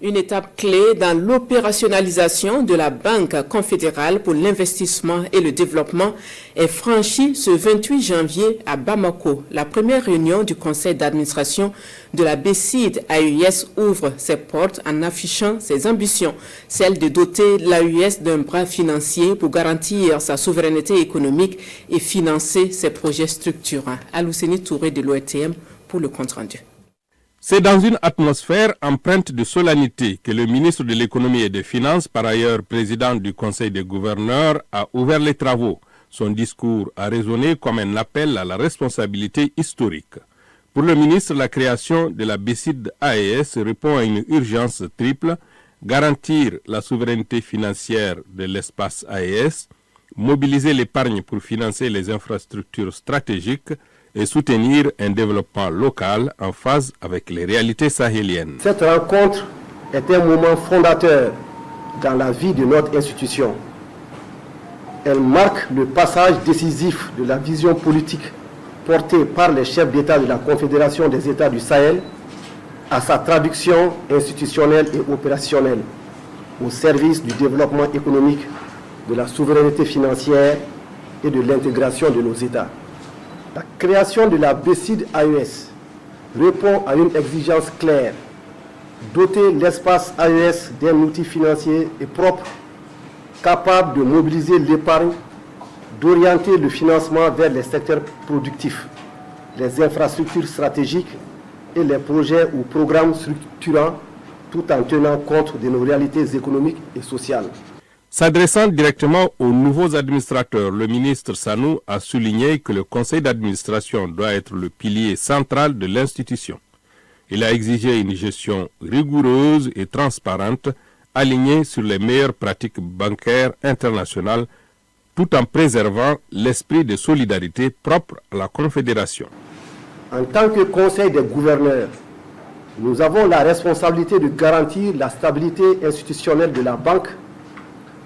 Une étape clé dans l'opérationnalisation de la Banque confédérale pour l'investissement et le développement est franchie ce 28 janvier à Bamako. La première réunion du conseil d'administration de la BCID AES ouvre ses portes en affichant ses ambitions, celle de doter l'AES d'un bras financier pour garantir sa souveraineté économique et financer ses projets structurants. Alouseni Touré de l'ORTM pour le compte-rendu. C'est dans une atmosphère empreinte de solennité que le ministre de l'économie et des finances, par ailleurs président du Conseil des gouverneurs, a ouvert les travaux. Son discours a résonné comme un appel à la responsabilité historique. Pour le ministre, la création de la BCID AES répond à une urgence triple: garantir la souveraineté financière de l'espace AES, mobiliser l'épargne pour financer les infrastructures stratégiques et soutenir un développement local en phase avec les réalités sahéliennes. Cette rencontre est un moment fondateur dans la vie de notre institution. Elle marque le passage décisif de la vision politique portée par les chefs d'État de la Confédération des États du Sahel à sa traduction institutionnelle et opérationnelle au service du développement économique, de la souveraineté financière et de l'intégration de nos États. La création de la BCID AES répond à une exigence claire: doter l'espace AES d'un outil financier et propre, capable de mobiliser l'épargne, d'orienter le financement vers les secteurs productifs, les infrastructures stratégiques et les projets ou programmes structurants, tout en tenant compte de nos réalités économiques et sociales. S'adressant directement aux nouveaux administrateurs, le ministre Sanou a souligné que le conseil d'administration doit être le pilier central de l'institution. Il a exigé une gestion rigoureuse et transparente, alignée sur les meilleures pratiques bancaires internationales, tout en préservant l'esprit de solidarité propre à la Confédération. En tant que conseil des gouverneurs, nous avons la responsabilité de garantir la stabilité institutionnelle de la banque,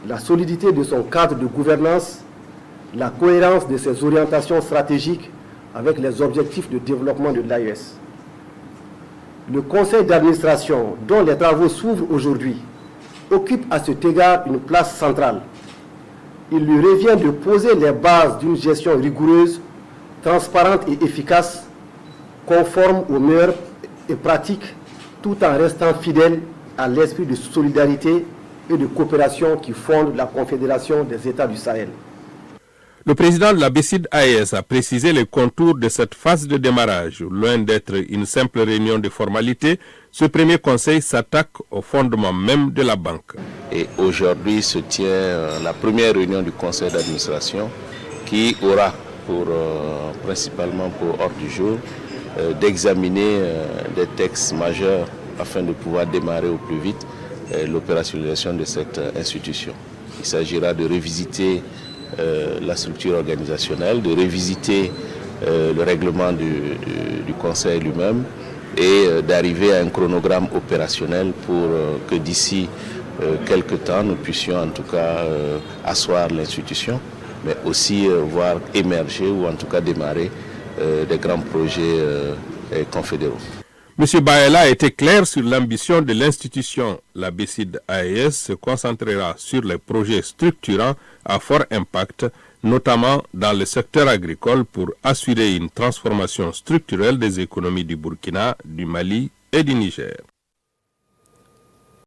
la solidité de son cadre de gouvernance, la cohérence de ses orientations stratégiques avec les objectifs de développement de l'AES. Le conseil d'administration, dont les travaux s'ouvrent aujourd'hui, occupe à cet égard une place centrale. Il lui revient de poser les bases d'une gestion rigoureuse, transparente et efficace, conforme aux meilleures pratiques, tout en restant fidèle à l'esprit de solidarité et de coopération qui fonde la Confédération des États du Sahel. Le président de la BCID AES a précisé les contours de cette phase de démarrage. Loin d'être une simple réunion de formalité, ce premier conseil s'attaque au fondement même de la banque. Et aujourd'hui se tient la première réunion du conseil d'administration qui aura principalement pour ordre du jour d'examiner des textes majeurs afin de pouvoir démarrer au plus vite l'opérationnalisation de cette institution. Il s'agira de revisiter la structure organisationnelle, de revisiter le règlement du conseil lui-même et d'arriver à un chronogramme opérationnel pour que d'ici quelques temps nous puissions en tout cas asseoir l'institution, mais aussi voir émerger ou en tout cas démarrer des grands projets confédéraux. M. Baela a été clair sur l'ambition de l'institution. La BCID AES se concentrera sur les projets structurants à fort impact, notamment dans le secteur agricole, pour assurer une transformation structurelle des économies du Burkina, du Mali et du Niger.